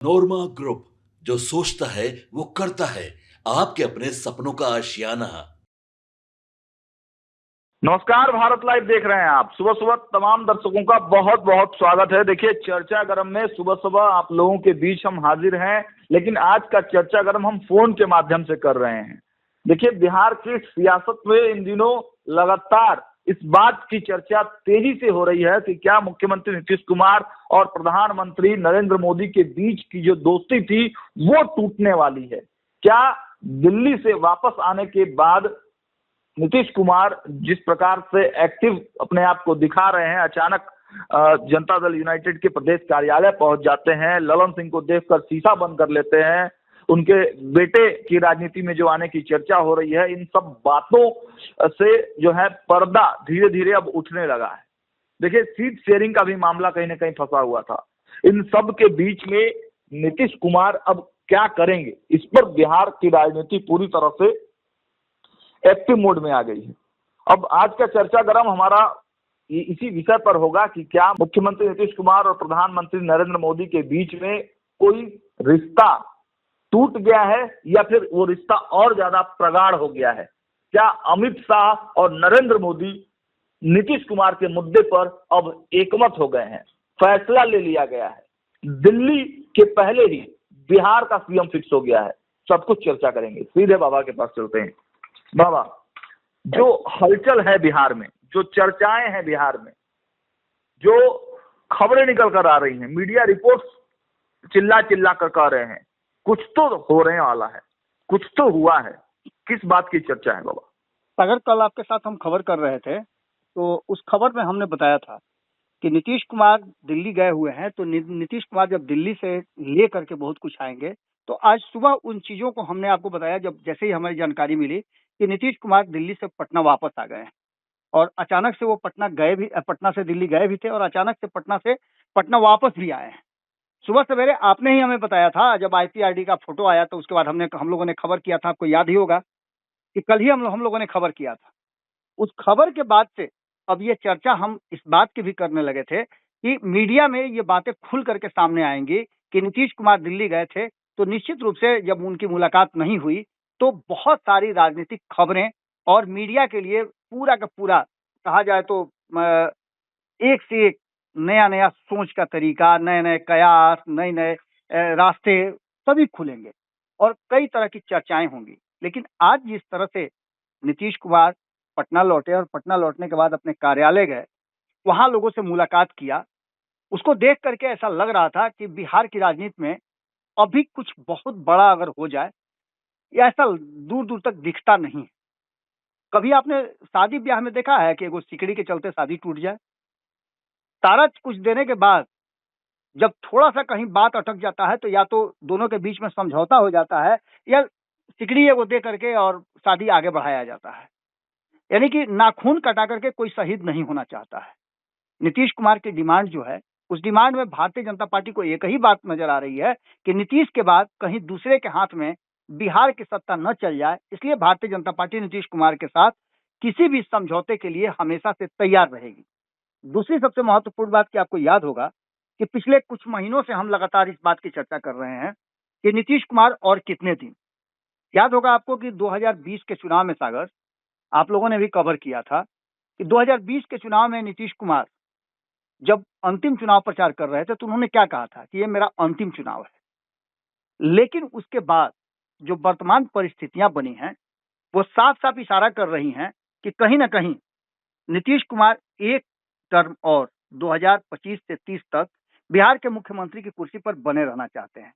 नोरमा group, जो सोचता है वो करता है। आपके अपने सपनों का आशियाना। नमस्कार, भारत लाइव देख रहे हैं आप। सुबह सुबह तमाम दर्शकों का बहुत बहुत स्वागत है। देखिए, चर्चा गरम में सुबह सुबह आप लोगों के बीच हम हाजिर हैं, लेकिन आज का चर्चा गरम हम फोन के माध्यम से कर रहे हैं। देखिए, बिहार की सियासत में इन दिनों लगातार इस बात की चर्चा तेजी से हो रही है कि क्या मुख्यमंत्री नीतीश कुमार और प्रधानमंत्री नरेंद्र मोदी के बीच की जो दोस्ती थी वो टूटने वाली है। क्या दिल्ली से वापस आने के बाद नीतीश कुमार जिस प्रकार से एक्टिव अपने आप को दिखा रहे हैं, अचानक जनता दल यूनाइटेड के प्रदेश कार्यालय पहुंच जाते हैं, ललन सिंह को देखकर शीशा बंद कर लेते हैं, उनके बेटे की राजनीति में जो आने की चर्चा हो रही है, इन सब बातों से जो है पर्दा धीरे धीरे अब उठने लगा है। देखिए, सीट शेयरिंग का भी मामला कहीं ना कहीं फंसा हुआ था। इन सब के बीच में नीतीश कुमार अब क्या करेंगे, इस पर बिहार की राजनीति पूरी तरह से एक्टिव मोड में आ गई है। अब आज का चर्चा गरम हमारा इसी विषय पर होगा कि क्या मुख्यमंत्री नीतीश कुमार और प्रधानमंत्री नरेंद्र मोदी के बीच में कोई रिश्ता टूट गया है या फिर वो रिश्ता और ज्यादा प्रगाढ़ हो गया है। क्या अमित शाह और नरेंद्र मोदी नीतीश कुमार के मुद्दे पर अब एकमत हो गए हैं, फैसला ले लिया गया है, दिल्ली के पहले ही बिहार का सीएम फिक्स हो गया है। सब कुछ चर्चा करेंगे। सीधे बाबा के पास चलते हैं। बाबा, जो हलचल है बिहार में, जो चर्चाएं हैं बिहार में, जो खबरें निकल कर आ रही हैं, मीडिया रिपोर्ट्स चिल्ला चिल्ला कर कह रहे हैं कुछ तो होने वाला है, कुछ तो हुआ है। किस बात की चर्चा है बाबा? अगर कल आपके साथ हम खबर कर रहे थे तो उस खबर में हमने बताया था कि नीतीश कुमार दिल्ली गए हुए हैं, तो नीतीश कुमार जब दिल्ली से ले करके बहुत कुछ आएंगे। तो आज सुबह उन चीजों को हमने आपको बताया, जब जैसे ही हमें जानकारी मिली कि नीतीश कुमार दिल्ली से पटना वापस आ गए हैं। और अचानक से वो पटना से दिल्ली गए भी थे और अचानक से पटना वापस भी आए हैं। सुबह सवेरे आपने ही हमें बताया था, जब आईपीआरडी का फोटो आया तो उसके बाद हम लोगों ने खबर किया था, आपको याद ही होगा कि कल ही हम लोगों ने खबर किया था। उस खबर के बाद से अब ये चर्चा हम इस बात की भी करने लगे थे कि मीडिया में ये बातें खुल करके सामने आएंगी कि नीतीश कुमार दिल्ली गए थे, तो निश्चित रूप से जब उनकी मुलाकात नहीं हुई तो बहुत सारी राजनीतिक खबरें और मीडिया के लिए पूरा का पूरा कहा जाए तो एक से एक नया नया सोच का तरीका, नए नए कयास, नए नए रास्ते सभी खुलेंगे और कई तरह की चर्चाएं होंगी। लेकिन आज जिस तरह से नीतीश कुमार पटना लौटे और पटना लौटने के बाद अपने कार्यालय गए, वहां लोगों से मुलाकात किया, उसको देख करके ऐसा लग रहा था कि बिहार की राजनीति में अभी कुछ बहुत बड़ा अगर हो जाए, या ऐसा दूर दूर तक दिखता नहीं है। कभी आपने शादी ब्याह में देखा है कि एगो सिकड़ी के चलते शादी टूट जाए? सारा कुछ देने के बाद जब थोड़ा सा कहीं बात अटक जाता है तो या तो दोनों के बीच में समझौता हो जाता है, या सिकड़ी एगो दे करके और शादी आगे बढ़ाया जाता है। यानी कि नाखून कटा करके कोई शहीद नहीं होना चाहता है। नीतीश कुमार की डिमांड जो है, उस डिमांड में भारतीय जनता पार्टी को एक ही बात नजर आ रही है कि नीतीश के बाद कहीं दूसरे के हाथ में बिहार की सत्ता न चल जाए। इसलिए भारतीय जनता पार्टी नीतीश कुमार के साथ किसी भी समझौते के लिए हमेशा से तैयार रहेगी। दूसरी सबसे महत्वपूर्ण बात कि आपको याद होगा कि पिछले कुछ महीनों से हम लगातार इस बात की चर्चा कर रहे हैं कि नीतीश कुमार और कितने दिन। याद होगा आपको कि 2020 के चुनाव में, सागर, आप लोगों ने भी कवर किया था कि 2020 के चुनाव में नीतीश कुमार जब अंतिम चुनाव प्रचार कर रहे थे तो उन्होंने क्या कहा था कि ये मेरा अंतिम चुनाव है। लेकिन उसके बाद जो वर्तमान परिस्थितियां बनी हैं वो साफ साफ इशारा कर रही हैं कि कहीं ना कहीं नीतीश कुमार एक टर्म और 2025 से 30 तक बिहार के मुख्यमंत्री की कुर्सी पर बने रहना चाहते हैं।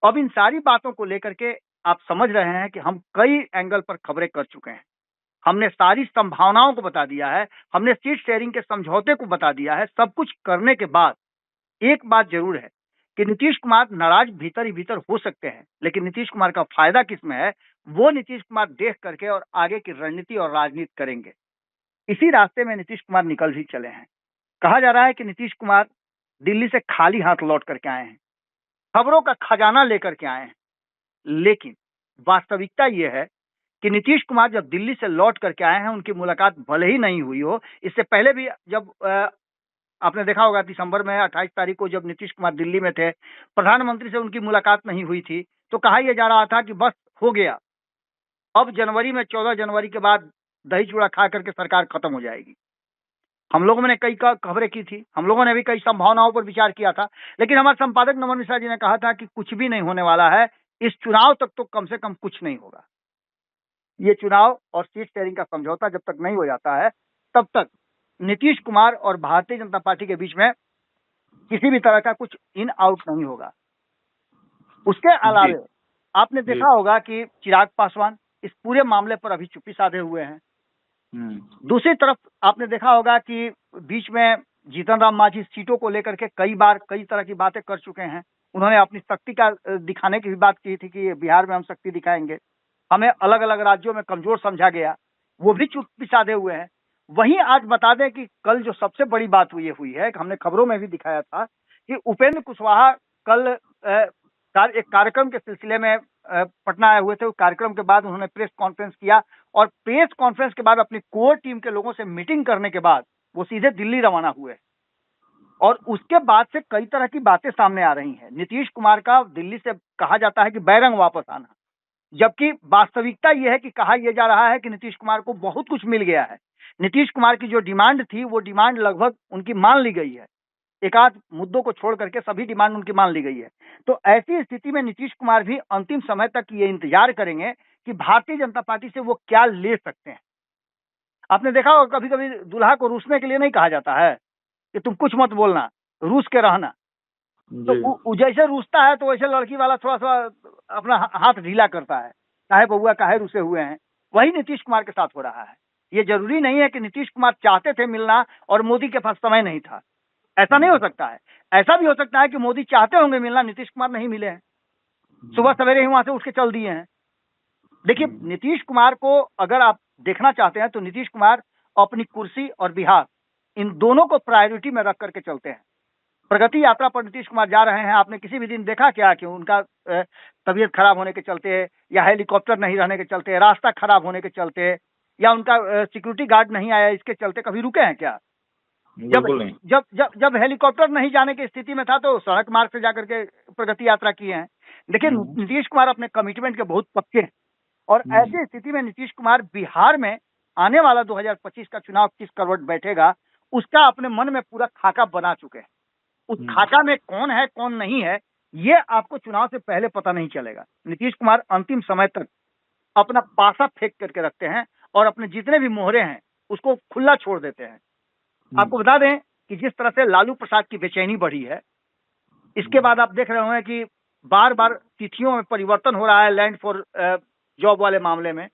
अब इन सारी बातों को लेकर के आप समझ रहे हैं कि हम कई एंगल पर खबरें कर चुके हैं। हमने सारी संभावनाओं को बता दिया है, हमने सीट शेयरिंग के समझौते को बता दिया है। सब कुछ करने के बाद एक बात जरूर है कि नीतीश कुमार नाराज भीतर ही भीतर हो सकते हैं, लेकिन नीतीश कुमार का फायदा किसमें है वो नीतीश कुमार देख करके और आगे की रणनीति और राजनीति करेंगे। इसी रास्ते में नीतीश कुमार निकल भी चले हैं। कहा जा रहा है कि नीतीश कुमार दिल्ली से खाली हाथ लौट करके आए हैं, खबरों का खजाना लेकर के आए हैं। लेकिन वास्तविकता यह है कि नीतीश कुमार जब दिल्ली से लौट करके आए हैं, उनकी मुलाकात भले ही नहीं हुई हो, इससे पहले भी जब आपने देखा होगा दिसंबर में 28 तारीख को जब नीतीश कुमार दिल्ली में थे, प्रधानमंत्री से उनकी मुलाकात नहीं हुई थी, तो कहा यह जा रहा था कि बस हो गया, अब जनवरी में 14 जनवरी के बाद दही चूड़ा खा करके सरकार खत्म हो जाएगी। हम लोगों ने कई खबरें की थी, हम लोगों ने भी कई संभावनाओं पर विचार किया था, लेकिन हमारे संपादक नमन मिश्रा जी ने कहा था कि कुछ भी नहीं होने वाला है, इस चुनाव तक तो कम से कम कुछ नहीं होगा। ये चुनाव और सीट शेयरिंग का समझौता जब तक नहीं हो जाता है, तब तक नीतीश कुमार और भारतीय जनता पार्टी के बीच में किसी भी तरह का कुछ इन आउट नहीं होगा। उसके अलावे आपने देखा होगा कि चिराग पासवान इस पूरे मामले पर अभी चुप्पी साधे हुए हैं। दूसरी तरफ आपने देखा होगा कि बीच में जीतन राम मांझी सीटों को लेकर के कई बार कई तरह की बातें कर चुके हैं। उन्होंने अपनी शक्ति का दिखाने की भी बात की थी कि बिहार में हम शक्ति दिखाएंगे, हमें अलग अलग राज्यों में कमजोर समझा गया, वो भी चुप्पी साधे हुए हैं। वहीं आज बता दें कि कल जो सबसे बड़ी बात हुई है, हमने खबरों में भी दिखाया था कि उपेंद्र कुशवाहा कल एक कार्यक्रम के सिलसिले में पटना आए हुए थे। उस कार्यक्रम के बाद उन्होंने प्रेस कॉन्फ्रेंस किया और प्रेस कॉन्फ्रेंस के बाद अपनी कोर टीम के लोगों से मीटिंग करने के बाद वो सीधे दिल्ली रवाना हुए और उसके बाद से कई तरह की बातें सामने आ रही हैं। नीतीश कुमार का दिल्ली से कहा जाता है कि बैरंग वापस आना, जबकि वास्तविकता यह है कि कहा यह जा रहा है कि नीतीश कुमार को बहुत कुछ मिल गया है। नीतीश कुमार की जो डिमांड थी वो डिमांड लगभग उनकी मान ली गई है, एक आध मुद्दों को छोड़ करके सभी डिमांड उनकी मान ली गई है। तो ऐसी स्थिति में नीतीश कुमार भी अंतिम समय तक ये इंतजार करेंगे कि भारतीय जनता पार्टी से वो क्या ले सकते हैं। आपने देखा होगा कभी कभी दूल्हा को रूसने के लिए नहीं कहा जाता है कि तुम कुछ मत बोलना, रूस के रहना। तो जैसे रूसता है तो वैसे लड़की वाला थोड़ा सा अपना हाथ ढीला करता है, काहे बउआ काहे रूसे हुए हैं। वही नीतीश कुमार के साथ हो रहा है। ये जरूरी नहीं है कि नीतीश कुमार चाहते थे मिलना और मोदी के पास समय नहीं था, ऐसा नहीं हो सकता है। ऐसा भी हो सकता है कि मोदी चाहते होंगे मिलना, नीतीश कुमार नहीं मिले हैं, सुबह सवेरे ही वहां से उठ के चल दिए हैं। देखिए, नीतीश कुमार को अगर आप देखना चाहते हैं तो नीतीश कुमार अपनी कुर्सी और बिहार इन दोनों को प्रायोरिटी में रख करके चलते हैं। प्रगति यात्रा पर नीतीश कुमार जा रहे हैं, आपने किसी भी दिन देखा क्या कि उनका तबीयत खराब होने के चलते या हेलीकॉप्टर नहीं रहने के चलते, रास्ता खराब होने के चलते या उनका सिक्योरिटी गार्ड नहीं आया इसके चलते कभी रुके हैं क्या? जब हेलीकॉप्टर नहीं जाने की स्थिति में था तो सड़क मार्ग से जाकर के प्रगति यात्रा किए हैं। देखिए, नीतीश कुमार अपने कमिटमेंट के बहुत पक्के हैं और ऐसी स्थिति में नीतीश कुमार बिहार में आने वाला 2025 का चुनाव किस करवट बैठेगा उसका अपने मन में पूरा खाका बना चुके हैं। उस खाका में कौन है कौन नहीं है ये आपको चुनाव से पहले पता नहीं चलेगा। नीतीश कुमार अंतिम समय तक अपना पासा फेंक करके रखते हैं और अपने जितने भी मोहरे हैं उसको खुला छोड़ देते हैं। आपको बता दें कि जिस तरह से लालू प्रसाद की बेचैनी बढ़ी है, इसके बाद आप देख रहे होंगे कि बार बार तिथियों में परिवर्तन हो रहा है। लैंड फॉर जॉब वाले मामले में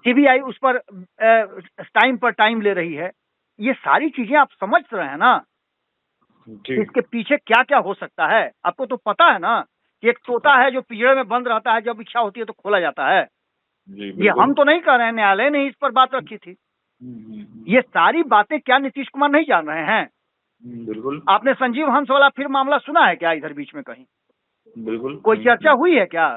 सीबीआई उस पर टाइम पर टाइम ले रही है। ये सारी चीजें आप समझ रहे हैं ना, इसके पीछे क्या क्या हो सकता है। आपको तो पता है ना कि एक तोता है जो पिंजरे में बंद रहता है, जब इच्छा होती है तो खोला जाता है। ये हम तो नहीं कर रहे हैं, न्यायालय ने इस पर बात रखी थी। ये सारी बातें क्या नीतीश कुमार नहीं जान रहे हैं? बिल्कुल। आपने संजीव हंस वाला फिर मामला सुना है क्या इधर बीच में कहीं? बिल्कुल। कोई चर्चा हुई है क्या?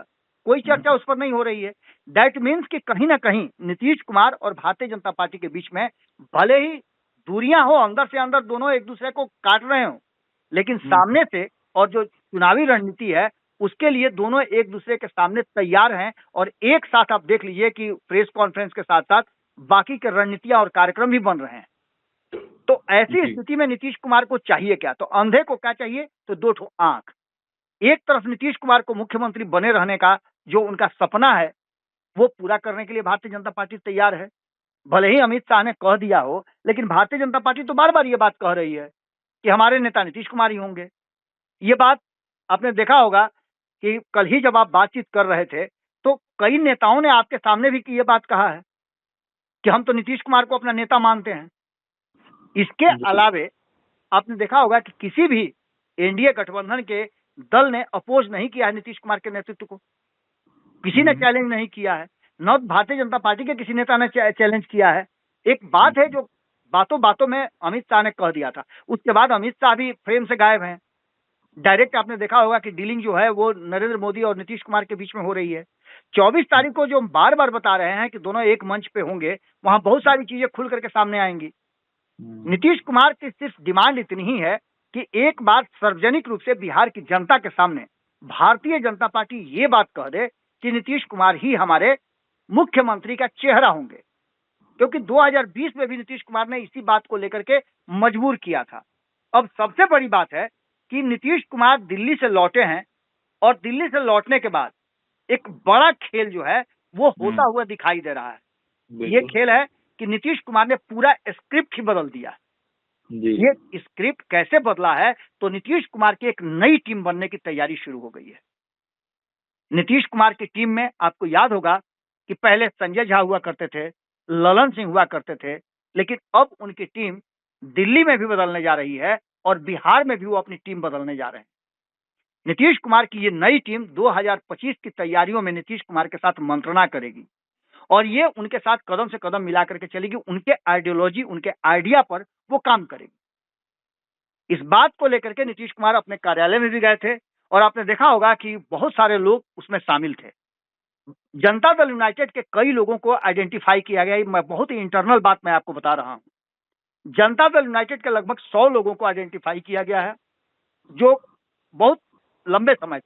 कोई चर्चा उस पर नहीं हो रही है। दैट मीन्स कि कहीं ना कहीं नीतीश कुमार और भारतीय जनता पार्टी के बीच में भले ही दूरियां हो, अंदर से अंदर दोनों एक दूसरे को काट रहे हो, लेकिन सामने से और जो चुनावी रणनीति है उसके लिए दोनों एक दूसरे के सामने तैयार हैं। और एक साथ आप देख लीजिए कि प्रेस कॉन्फ्रेंस के साथ साथ बाकी के रणनीतियां और कार्यक्रम भी बन रहे हैं। तो ऐसी स्थिति में नीतीश कुमार को चाहिए क्या? तो अंधे को क्या चाहिए? तो दो ठो आंख। एक तरफ नीतीश कुमार को मुख्यमंत्री बने रहने का जो उनका सपना है वो पूरा करने के लिए भारतीय जनता पार्टी तैयार है। भले ही अमित शाह ने कह दिया हो, लेकिन भारतीय जनता पार्टी तो बार बार ये बात कह रही है कि हमारे नेता नीतीश कुमार ही होंगे। ये बात आपने देखा होगा कि कल ही जब आप बातचीत कर रहे थे तो कई नेताओं ने आपके सामने भी ये बात कहा है कि हम तो नीतीश कुमार को अपना नेता मानते हैं। इसके अलावे आपने देखा होगा कि किसी भी एनडीए गठबंधन के दल ने अपोज नहीं किया है नीतीश कुमार के नेतृत्व को, किसी ने चैलेंज नहीं किया है। न भारतीय जनता पार्टी के किसी नेता ने चैलेंज किया है। एक बात है जो बातों बातों में अमित शाह ने कह दिया था, उसके बाद अमित शाह भी फ्रेम से गायब हैं। डायरेक्ट आपने देखा होगा कि डीलिंग जो है वो नरेंद्र मोदी और नीतीश कुमार के बीच में हो रही है। 24 तारीख को जो बार बार बता रहे हैं कि दोनों एक मंच पे होंगे, वहां बहुत सारी चीजें खुल करके सामने आएंगी। नीतीश कुमार की सिर्फ डिमांड इतनी ही है कि एक बार सार्वजनिक रूप से बिहार की जनता के सामने भारतीय जनता पार्टी ये बात कह दे कि नीतीश कुमार ही हमारे मुख्यमंत्री का चेहरा होंगे, क्योंकि 2020 में भी नीतीश कुमार ने इसी बात को लेकर के मजबूर किया था। अब सबसे बड़ी बात है कि नीतीश कुमार दिल्ली से लौटे हैं और दिल्ली से लौटने के बाद एक बड़ा खेल जो है वो होता हुआ दिखाई दे रहा है। ये खेल है कि नीतीश कुमार ने पूरा स्क्रिप्ट ही बदल दिया। ये स्क्रिप्ट कैसे बदला है? तो नीतीश कुमार की एक नई टीम बनने की तैयारी शुरू हो गई है। नीतीश कुमार की टीम में आपको याद होगा कि पहले संजय झा हुआ करते थे, ललन सिंह हुआ करते थे, लेकिन अब उनकी टीम दिल्ली में भी बदलने जा रही है और बिहार में भी वो अपनी टीम बदलने जा रहे हैं। नीतीश कुमार की ये नई टीम 2025 की तैयारियों में नीतीश कुमार के साथ मंत्रणा करेगी और ये उनके साथ कदम से कदम मिला करके चलेगी। उनके आइडियोलॉजी, उनके आइडिया पर वो काम करेगी। इस बात को लेकर के नीतीश कुमार अपने कार्यालय में भी गए थे और आपने देखा होगा कि बहुत सारे लोग उसमें शामिल थे। जनता दल यूनाइटेड के कई लोगों को आइडेंटिफाई किया गया। मैं बहुत ही इंटरनल बात मैं आपको बता रहा हूं। जनता दल यूनाइटेड के लगभग 100 लोगों को आइडेंटिफाई किया गया है, जो बहुत लंबे समय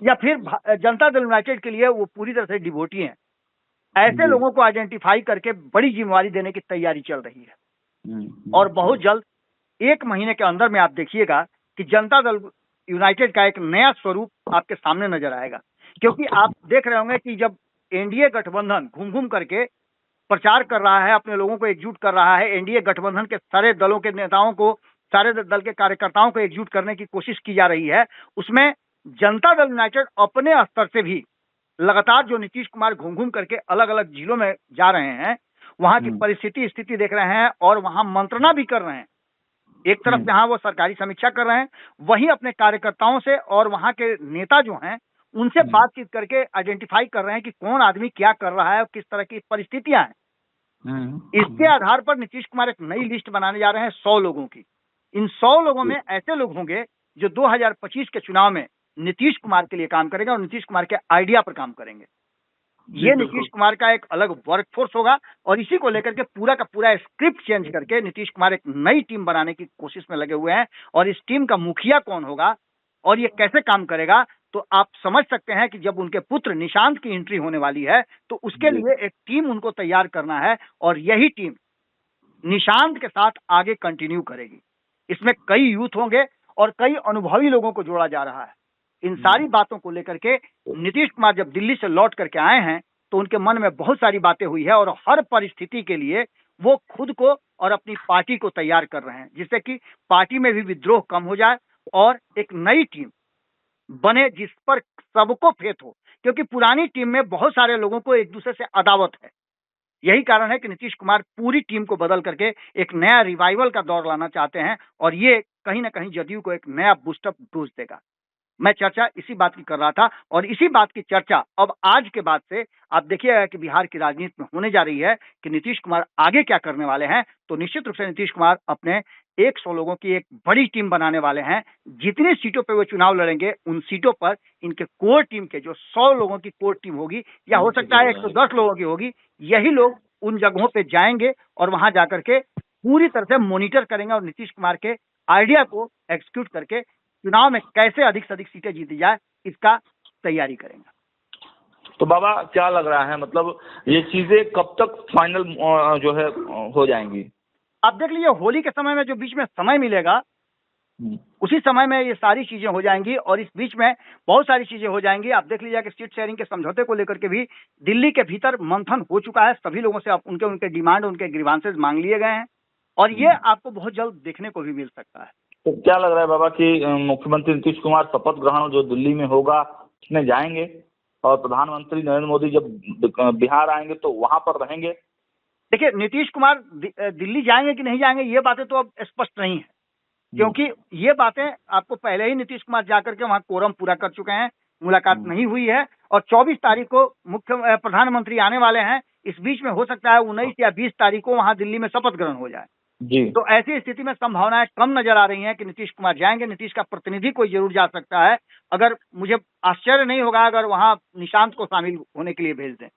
या फिर जनता दल यूनाइटेड के लिए वो पूरी तरह से डिवोटी हैं। ऐसे लोगों को आइडेंटिफाई करके बड़ी जिम्मेवारी देने की तैयारी चल रही है और बहुत जल्द 1 महीने के अंदर में आप देखिएगा कि जनता दल यूनाइटेड का एक नया स्वरूप आपके सामने नजर आएगा। क्योंकि आप देख रहे होंगे कि जब एनडीए गठबंधन घूम घूम करके प्रचार कर रहा है, अपने लोगों को एकजुट कर रहा है, एनडीए गठबंधन के सारे दलों के नेताओं को, सारे दल के कार्यकर्ताओं को एकजुट करने की कोशिश की जा रही है, उसमें जनता दल यूनाइटेड अपने स्तर से भी लगातार जो नीतीश कुमार घूम घूम करके अलग अलग जिलों में जा रहे हैं, वहां की परिस्थिति स्थिति देख रहे हैं और वहां मंत्रणा भी कर रहे हैं। एक तरफ जहां वो सरकारी समीक्षा कर रहे हैं, वहीं अपने कार्यकर्ताओं से और वहां के नेता जो हैं उनसे बातचीत करके आइडेंटिफाई कर रहे हैं कि कौन आदमी क्या कर रहा है और किस तरह की परिस्थितियां हैं। इसके आधार पर नीतीश कुमार एक नई लिस्ट बनाने जा रहे हैं 100 लोगों की। इन 100 लोगों में ऐसे लोग होंगे जो 2025 के चुनाव में नीतीश कुमार के लिए काम करेंगे और नीतीश कुमार के आइडिया पर काम करेंगे। ये नीतीश कुमार का एक अलग वर्कफोर्स होगा और इसी को लेकर के पूरा का पूरा स्क्रिप्ट चेंज करके नीतीश कुमार एक नई टीम बनाने की कोशिश में लगे हुए हैं। और इस टीम का मुखिया कौन होगा और ये कैसे काम करेगा, तो आप समझ सकते हैं कि जब उनके पुत्र निशांत की एंट्री होने वाली है तो उसके लिए एक टीम उनको तैयार करना है और यही टीम निशांत के साथ आगे कंटिन्यू करेगी। इसमें कई यूथ होंगे और कई अनुभवी लोगों को जोड़ा जा रहा है। इन सारी बातों को लेकर के नीतीश कुमार जब दिल्ली से लौट करके आए हैं तो उनके मन में बहुत सारी बातें हुई है और हर परिस्थिति के लिए वो खुद को और अपनी पार्टी को तैयार कर रहे हैं, जिससे कि पार्टी में भी विद्रोह कम हो जाए और एक नई टीम बने जिस पर सबको फेथ हो। क्योंकि पुरानी टीम में बहुत सारे लोगों को एक दूसरे से अदावत है। यही कारण है कि नीतीश कुमार पूरी टीम को बदल करके एक नया रिवाइवल का दौर लाना चाहते हैं और ये कहीं ना कहीं जदयू को एक नया बूस्टअप डोज देगा। मैं चर्चा इसी बात की कर रहा था और इसी बात की चर्चा अब आज के बाद से आप देखिएगा कि बिहार की राजनीति में होने जा रही है कि नीतीश कुमार आगे क्या करने वाले हैं। तो निश्चित रूप से नीतीश कुमार अपने 100 लोगों की एक बड़ी टीम बनाने वाले हैं। जितनी सीटों पे वो चुनाव लड़ेंगे उन सीटों पर इनके कोर टीम के जो 100 लोगों की कोर टीम होगी या हो सकता है 110 लोगों की होगी, यही लोग उन जगहों पे जाएंगे और वहां जाकर के पूरी तरह से मॉनिटर करेंगे और नीतीश कुमार के आइडिया को एग्जीक्यूट करके चुनाव में कैसे अधिक से अधिक सीटें जीती जाए इसका तैयारी करेंगे। तो बाबा क्या लग रहा है, मतलब ये चीजें कब तक फाइनल जो है हो जाएंगी? आप देख लीजिए, होली के समय में जो बीच में समय मिलेगा उसी समय में ये सारी चीजें हो जाएंगी और इस बीच में बहुत सारी चीजें हो जाएंगी। आप देख लीजिए कि सीट शेयरिंग के समझौते को लेकर के भी दिल्ली के भीतर मंथन हो चुका है। सभी लोगों से उनके उनके डिमांड, उनके ग्रीवांसेस मांग लिए गए हैं और ये आपको बहुत जल्द देखने को भी मिल सकता है। तो क्या लग रहा है बाबा कि मुख्यमंत्री नीतीश कुमार शपथ ग्रहण जो दिल्ली में होगा उसमें जाएंगे और प्रधानमंत्री नरेंद्र मोदी जब बिहार आएंगे तो वहां पर रहेंगे? देखिए, नीतीश कुमार दिल्ली जाएंगे कि नहीं जाएंगे ये बातें तो अब स्पष्ट नहीं है, क्योंकि ये बातें आपको पहले ही नीतीश कुमार जाकर के वहां कोरम पूरा कर चुके हैं, मुलाकात नहीं हुई है और 24 तारीख को मुख्य प्रधानमंत्री आने वाले हैं। इस बीच में हो सकता है 19 या 20 तारीख को वहां दिल्ली में शपथ ग्रहण हो जाए जी। तो ऐसी स्थिति में संभावनाएं कम नजर आ रही हैं कि नीतीश कुमार जाएंगे। नीतीश का प्रतिनिधि कोई जरूर जा सकता है, अगर मुझे आश्चर्य नहीं होगा अगर वहां निशांत को शामिल होने के लिए भेज दें।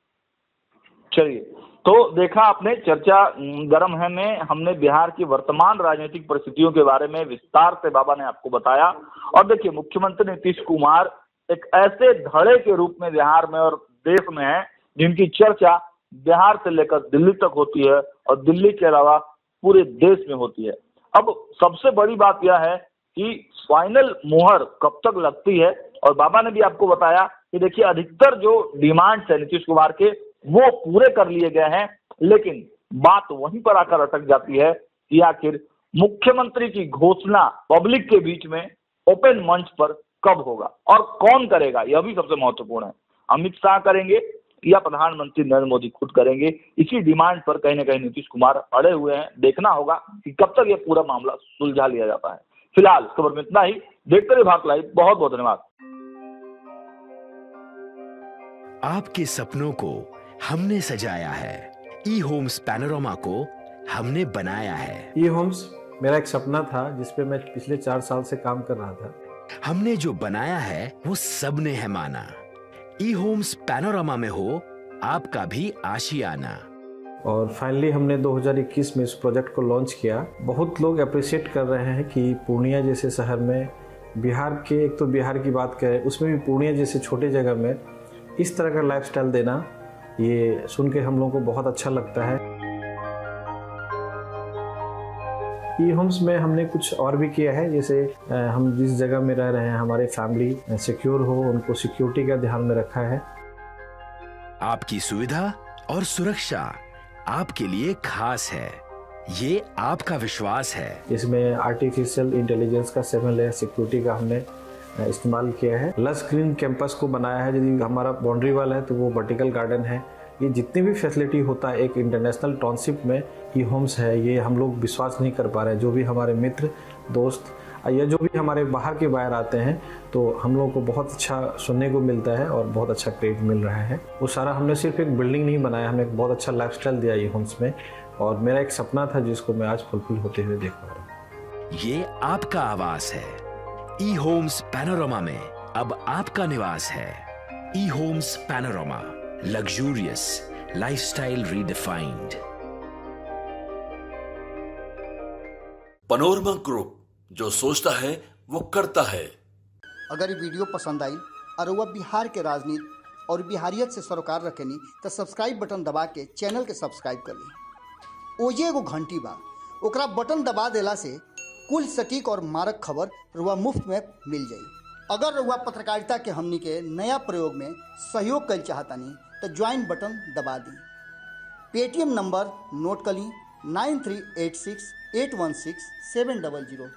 चलिए, तो देखा आपने चर्चा गर्म है में हमने बिहार की वर्तमान राजनीतिक परिस्थितियों के बारे में विस्तार से बाबा ने आपको बताया। और देखिए, मुख्यमंत्री नीतीश कुमार एक ऐसे धड़े के रूप में बिहार में और देश में है जिनकी चर्चा बिहार से लेकर दिल्ली तक होती है और दिल्ली के अलावा पूरे देश में होती है। अब सबसे बड़ी बात यह है कि फाइनल मुहर कब तक लगती है, और बाबा ने भी आपको बताया कि देखिए अधिकतर जो डिमांड्स है नीतीश कुमार के वो पूरे कर लिए गए हैं, लेकिन बात वहीं पर आकर अटक जाती है कि आखिर मुख्यमंत्री की घोषणा पब्लिक के बीच में ओपन मंच पर कब होगा और कौन करेगा, यह भी सबसे महत्वपूर्ण है। अमित शाह करेंगे या प्रधानमंत्री नरेंद्र मोदी खुद करेंगे? इसी डिमांड पर कहीं ना कहीं नीतीश कुमार अड़े हुए हैं। देखना होगा कि कब तक यह पूरा मामला सुलझा लिया जाता है। फिलहाल खबर में इतना ही। देखते रहिए भारत लाइव। बहुत बहुत धन्यवाद। आपके सपनों को हमने सजाया है, ई होम्स पैनोरामा को हमने बनाया है। ई होम्स मेरा एक सपना था जिस पे मैं पिछले 4 साल से काम कर रहा था। हमने जो बनाया है वो सबने है माना। ई होम्स पैनोरामा में हो आपका भी आशियाना। और फाइनली हमने 2021 में इस प्रोजेक्ट को लॉन्च किया। बहुत लोग अप्रिशिएट कर रहे हैं कि पूर्णिया जैसे शहर में बिहार के, एक तो बिहार की बात करें उसमें भी पूर्णिया जैसे छोटे जगह में इस तरह का लाइफस्टाइल देना, ये सुन के हम लोगों को बहुत अच्छा लगता है। ई होम्स में हमने कुछ और भी किया है, जैसे हम जिस जगह में रह रहे हैं हमारे फैमिली सिक्योर हो, उनको सिक्योरिटी का ध्यान में रखा है। आपकी सुविधा और सुरक्षा आपके लिए खास है, ये आपका विश्वास है। इसमें आर्टिफिशियल इंटेलिजेंस का 7 लेयर सिक्योरिटी का हमने इस्तेमाल किया है। लस ग्रीन कैंपस को बनाया है। यदि हमारा बाउंड्री वाल है तो वो वर्टिकल गार्डन है। ये जितनी भी फैसिलिटी होता है एक इंटरनेशनल टाउनशिप में ई होम्स है, ये हम लोग विश्वास नहीं कर पा रहे हैं। जो भी हमारे मित्र दोस्त या जो भी हमारे बाहर के बाहर आते हैं तो हम लोगों को बहुत अच्छा सुनने को मिलता है और बहुत अच्छा क्रेडिट मिल रहा है। वो सारा हमने सिर्फ एक बिल्डिंग नहीं बनाया, हमें एक बहुत अच्छा लाइफस्टाइल दिया ई होम्स में, और मेरा एक सपना था जिसको मैं आज फुलफिल होते हुए देख पा रहा हूँ। ये आपका आवास है। ई होम्स पैनोरामा में अब आपका निवास है। E Homes Panorama, luxurious lifestyle redefined. Panorama group, जो सोचता है वो करता है। अगर ये वीडियो पसंद आई और वह बिहार के राजनीति और बिहारियत से सरोकार रखेनी तो सब्सक्राइब बटन दबा के चैनल के सब्सक्राइब कर ली। ओजे एगो घंटी बा, ओकरा बटन दबा देला से कुल सटीक और मारक खबर रुआ मुफ्त में मिल जाई। अगर रुआ पत्रकारिता के हमनी के नया प्रयोग में सहयोग कर चाहतानी तो ज्वाइन बटन दबा दी। पेटीएम नंबर नोट कर ली 9386816700।